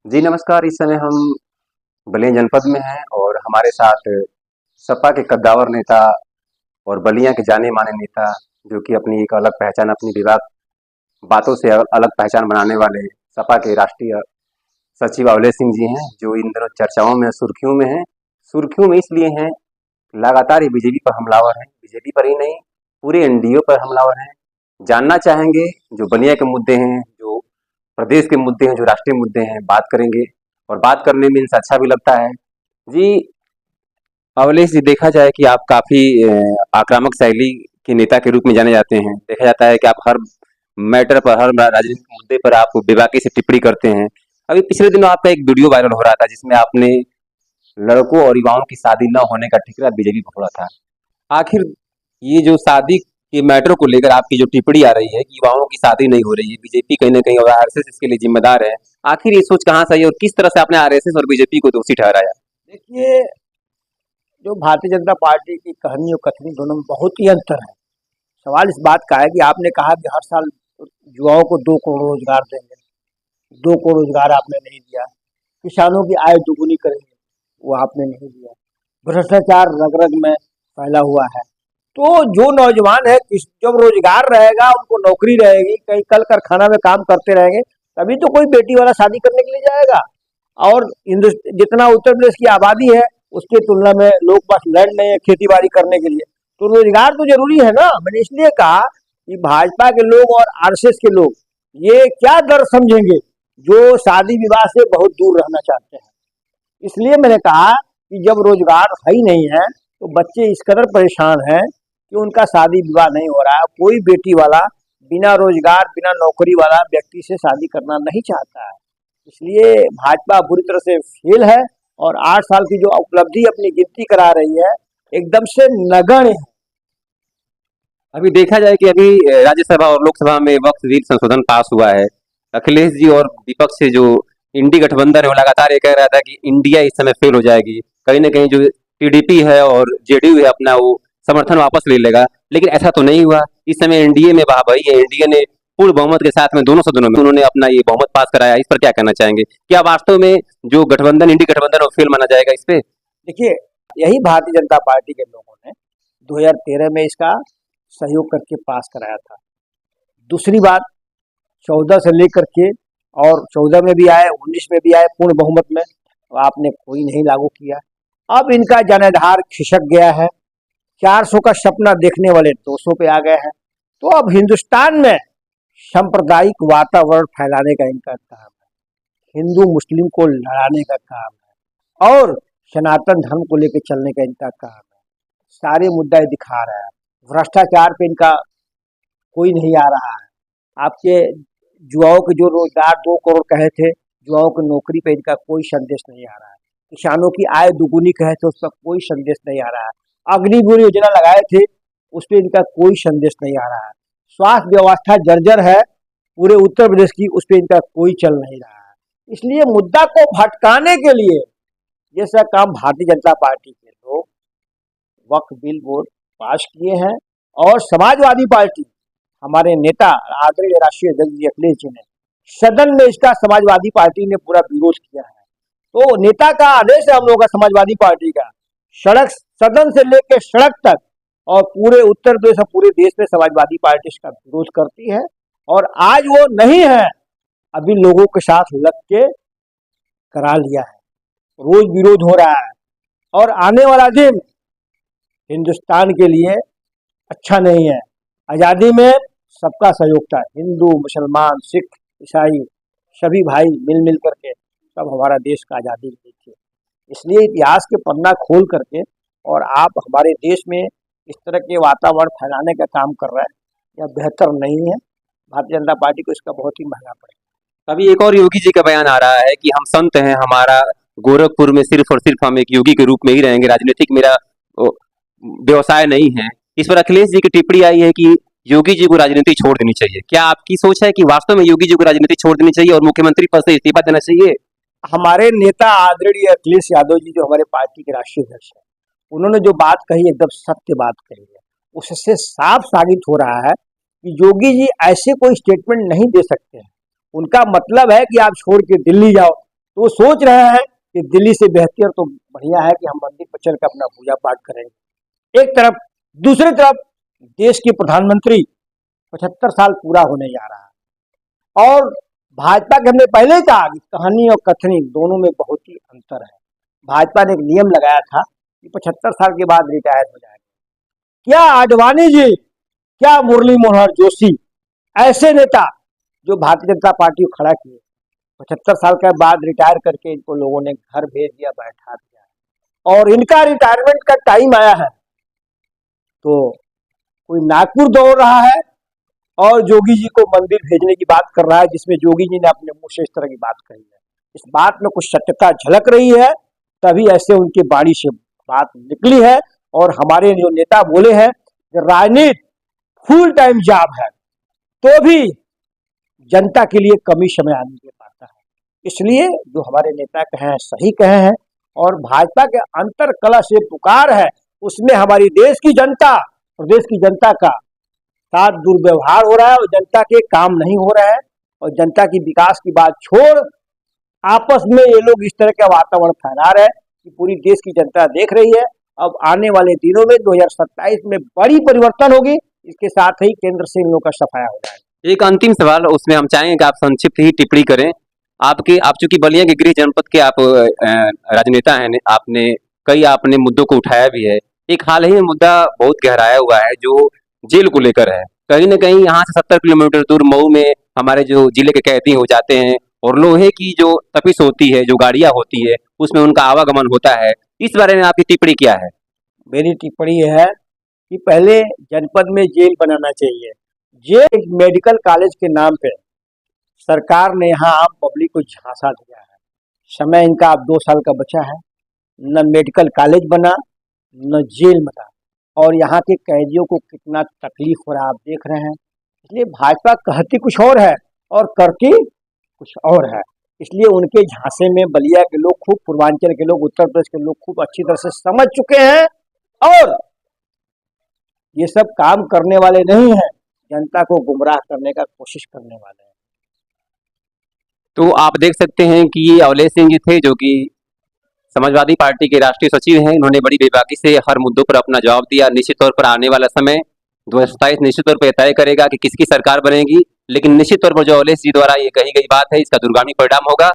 जी नमस्कार। इस समय हम बलिया जनपद में हैं और हमारे साथ सपा के कद्दावर नेता और बलिया के जाने माने नेता, जो कि अपनी एक अलग पहचान, अपनी विवाद बातों से अलग पहचान बनाने वाले सपा के राष्ट्रीय सचिव अवलेश सिंह जी हैं, जो इन दिनों चर्चाओं में, सुर्खियों में हैं। सुर्खियों में इसलिए हैं, लगातार ये बीजेपी पर हमलावर हैं। बीजेपी पर ही नहीं, पूरे एनडीए पर हमलावर हैं। जानना चाहेंगे जो बलिया के मुद्दे हैं, जो प्रदेश के मुद्दे हैं, जो राष्ट्रीय मुद्दे हैं, बात करेंगे। और बात करने में इनसे अच्छा भी लगता है। जी अवलेश जी, देखा जाए कि आप काफी आक्रामक शैली के नेता के रूप में जाने जाते हैं। देखा जाता है कि आप हर मैटर पर, हर राजनीतिक मुद्दे पर आप बेबाकी से टिप्पणी करते हैं। अभी पिछले दिनों आपका एक वीडियो वायरल हो रहा था, जिसमें आपने लड़कों और युवाओं की शादी न होने का ठिकरा बीजेपी पर फोड़ा था। आखिर ये जो शादी के मैटर को लेकर आपकी जो टिप्पणी आ रही है कि युवाओं की शादी नहीं हो रही है, बीजेपी कहीं ना कहीं और आरएसएस इसके लिए जिम्मेदार है, आखिर ये सोच कहाँ से आई और किस तरह से आपने आरएसएस और बीजेपी को दोषी ठहराया? देखिए, जो भारतीय जनता पार्टी की कहानी और कथनी दोनों में बहुत ही अंतर है। सवाल इस बात का है कि आपने कहा कि हर साल युवाओं को 2 करोड़ रोजगार देंगे। 2 करोड़ रोजगार आपने नहीं दिया। किसानों की आय दुगुनी करेंगे, वो आपने नहीं दिया। भ्रष्टाचार रग रग में फैला हुआ है। तो जो नौजवान है, जब रोजगार रहेगा, उनको नौकरी रहेगी, कहीं कल कारखाना में काम करते रहेंगे, तभी तो कोई बेटी वाला शादी करने के लिए जाएगा। और जितना उत्तर प्रदेश की आबादी है, उसकी तुलना में लोग पास लैंड नहीं है खेती बाड़ी करने के लिए, तो रोजगार तो जरूरी है ना। मैंने इसलिए कहा कि भाजपा के लोग और आरएसएस के लोग ये क्या दर्द समझेंगे, जो शादी विवाह से बहुत दूर रहना चाहते हैं। इसलिए मैंने कहा कि जब रोजगार है ही नहीं है, तो बच्चे इस कदर परेशान हैं कि उनका शादी विवाह नहीं हो रहा है। कोई बेटी वाला बिना रोजगार, बिना नौकरी वाला व्यक्ति से शादी करना नहीं चाहता है। इसलिए भाजपा बुरी तरह से फेल है और 8 साल की जो उपलब्धि अपनी गिनती करा रही है, एकदम से नगण्य है। अभी देखा जाए कि अभी राज्यसभा और लोकसभा में वक्फ बिल संशोधन पास हुआ है। अखिलेश जी और विपक्ष से जो इंडी गठबंधन है, वो लगातार ये कह रहा था कि इंडिया इस समय फेल हो जाएगी। कहीं ना कहीं जो टीडीपी है और जेडीयू है, अपना वो समर्थन वापस ले लेगा। लेकिन ऐसा तो नहीं हुआ। इस समय एनडीए में वाहवाही है। एनडीए ने पूर्ण बहुमत के साथ में दोनों सदनों में उन्होंने अपना ये बहुमत पास कराया। इस पर क्या कहना चाहेंगे? क्या वास्तव में जो गठबंधन, इंडी गठबंधन, वो फेल माना जाएगा इस पे? देखिए, यही भारतीय जनता पार्टी के लोगों ने 2013 में इसका सहयोग करके पास कराया था। दूसरी बात, 14 से लेकर के, और 14 में भी आए, 19 में भी आए पूर्ण बहुमत में, तो आपने कोई नहीं लागू किया। अब इनका जनाधार खिसक गया है। 400 का सपना देखने वाले 200 पे आ गए हैं। तो अब हिंदुस्तान में सांप्रदायिक वातावरण फैलाने का इनका काम है, हिंदू मुस्लिम को लड़ाने का काम है, और सनातन धर्म को लेकर चलने का इनका काम है। सारे मुद्दे दिखा रहा है। भ्रष्टाचार पे इनका कोई नहीं आ रहा है। आपके युवाओं के जो रोजगार 2 करोड़ कहे थे, युवाओं की नौकरी पे इनका कोई संदेश नहीं आ रहा है। किसानों की आय दुगुनी कहे थे, उस पर कोई संदेश नहीं आ रहा है। अग्निवीर योजना लगाए थे, उस पर इनका कोई संदेश नहीं आ रहा है। स्वास्थ्य व्यवस्था जर्जर है पूरे उत्तर प्रदेश की, उस पर इनका कोई चल नहीं रहा है। इसलिए मुद्दा को भटकाने के लिए ये सब काम भारतीय जनता पार्टी के लोग वक्फ बिल बोर्ड पास किए हैं। और समाजवादी पार्टी, हमारे नेता आदरणीय राष्ट्रीय अध्यक्ष जी अखिलेश जी ने सदन में इसका समाजवादी पार्टी ने पूरा विरोध किया है। तो नेता का आदेश है हम लोगों का, समाजवादी पार्टी का, सड़क, सदन से लेकर सड़क तक, और पूरे उत्तर प्रदेश और पूरे देश में समाजवादी पार्टी इसका विरोध करती है। और आज वो नहीं है, अभी लोगों के साथ लग के करा लिया है। रोज विरोध हो रहा है और आने वाला दिन हिंदुस्तान के लिए अच्छा नहीं है। आज़ादी में सबका सहयोग था, हिंदू, मुसलमान, सिख, ईसाई, सभी भाई मिल मिल करके सब हमारा देश का आज़ादी दी थी। इसलिए इतिहास के पन्ना खोल करके और आप हमारे देश में इस तरह के वातावरण फैलाने का काम कर रहे हैं, यह बेहतर नहीं है। भारतीय जनता पार्टी को इसका बहुत ही महंगा पड़ेगा। अभी एक और योगी जी का बयान आ रहा है कि हम संत हैं, हमारा गोरखपुर में सिर्फ और सिर्फ हम एक योगी के रूप में ही रहेंगे, राजनीतिक मेरा व्यवसाय नहीं है। इस पर अखिलेश जी की टिप्पणी आई है कि योगी जी को राजनीति छोड़ देनी चाहिए। क्या आपकी सोच है कि वास्तव में योगी जी को राजनीति छोड़ देनी चाहिए और मुख्यमंत्री पद से इस्तीफा देना चाहिए? हमारे नेता आदरणीय अखिलेश यादव जी, जो हमारे पार्टी के राष्ट्रीय अध्यक्ष हैं, उन्होंने जो बात कही एकदम सत्य बात कही है। उससे साफ साबित हो रहा है कि योगी जी ऐसे कोई स्टेटमेंट नहीं दे सकते हैं। उनका मतलब है कि आप छोड़ के दिल्ली जाओ, तो वो सोच रहे हैं कि दिल्ली से बेहतर तो बढ़िया है कि हम मंदिर पर चल कर अपना पूजा पाठ करेंगे एक तरफ। दूसरी तरफ देश के प्रधानमंत्री 75 साल पूरा होने जा रहा है और भाजपा के हमने पहले ही कहा कि कहानी और कथनी दोनों में बहुत ही अंतर है। भाजपा ने एक नियम लगाया था कि 75 साल के बाद रिटायर हो जाएंगे। क्या आडवाणी जी, क्या मुरली मनोहर जोशी ऐसे नेता जो भारतीय जनता पार्टी को खड़ा किए, 75 साल के बाद रिटायर करके इनको लोगों ने घर भेज दिया, बैठा दिया और इनका रिटायरमेंट का टाइम आया है तो कोई नागपुर दौड़ रहा है और जोगी जी को मंदिर भेजने की बात कर रहा है, जिसमें जोगी जी ने अपने मुंह से इस तरह की बात कही है। इस बात में कुछ सत्यता झलक रही है, तभी ऐसे उनकी बाणी से बात निकली है। और हमारे जो नेता बोले हैं कि राजनीति फुल टाइम जॉब है तो भी जनता के लिए कमी समय आने दे पाता है। इसलिए जो हमारे नेता कहे हैं सही कहे हैं और भाजपा के अंतर कलह से पुकार है, उसमें हमारी देश की जनता, प्रदेश की जनता का साथ दुर्व्यवहार हो रहा है और जनता के काम नहीं हो रहा है और जनता की विकास की बात छोड़ आपस में ये लोग इस तरह का वातावरण फैला रहे हैं कि पूरी देश की जनता देख रही है। अब आने वाले दिनों में 2027 में बड़ी परिवर्तन होगी, इसके साथ ही केंद्र से इन लोगों का सफाया हो जाएगा। एक अंतिम सवाल, उसमें हम चाहेंगे कि आप संक्षिप्त ही टिप्पणी करें। आप चूंकि बलिया के गृह जनपद के आप राजनेता हैं, आपने मुद्दों को उठाया भी है। एक हाल ही में मुद्दा बहुत गहराया हुआ है जो जेल को लेकर है। कहीं ना कहीं यहाँ से 70 किलोमीटर दूर मऊ में हमारे जो जिले के कैदी हो जाते हैं और लोहे की जो तपिश होती है, जो गाड़ियां होती है, उसमें उनका आवागमन होता है। इस बारे में आपकी टिप्पणी क्या है? मेरी टिप्पणी यह है कि पहले जनपद में जेल बनाना चाहिए। जेल एक मेडिकल कॉलेज के नाम पे सरकार ने यहाँ आम पब्लिक को झांसा दिया है। समय इनका अब 2 साल का बचा है, न मेडिकल कॉलेज बना न जेल बना और यहाँ के कैदियों को कितना तकलीफ हो रहा है आप देख रहे हैं। इसलिए भाजपा कहती कुछ और है और करती कुछ और है। इसलिए उनके झांसे में बलिया के लोग खूब, पूर्वांचल के लोग, उत्तर प्रदेश के लोग खूब अच्छी तरह से समझ चुके हैं और ये सब काम करने वाले नहीं हैं, जनता को गुमराह करने का कोशिश करने वाले हैं। तो आप देख सकते हैं कि ये अवलेश सिंह जी थे जो कि समाजवादी पार्टी के राष्ट्रीय सचिव हैं। इन्होंने बड़ी बेबाकी से हर मुद्दों पर अपना जवाब दिया। निश्चित तौर पर आने वाला समय 2027 निश्चित तौर पर तय करेगा कि किसकी सरकार बनेगी, लेकिन निश्चित तौर पर जो अवलेश जी द्वारा ये कही गई बात है, इसका दूरगामी परिणाम होगा।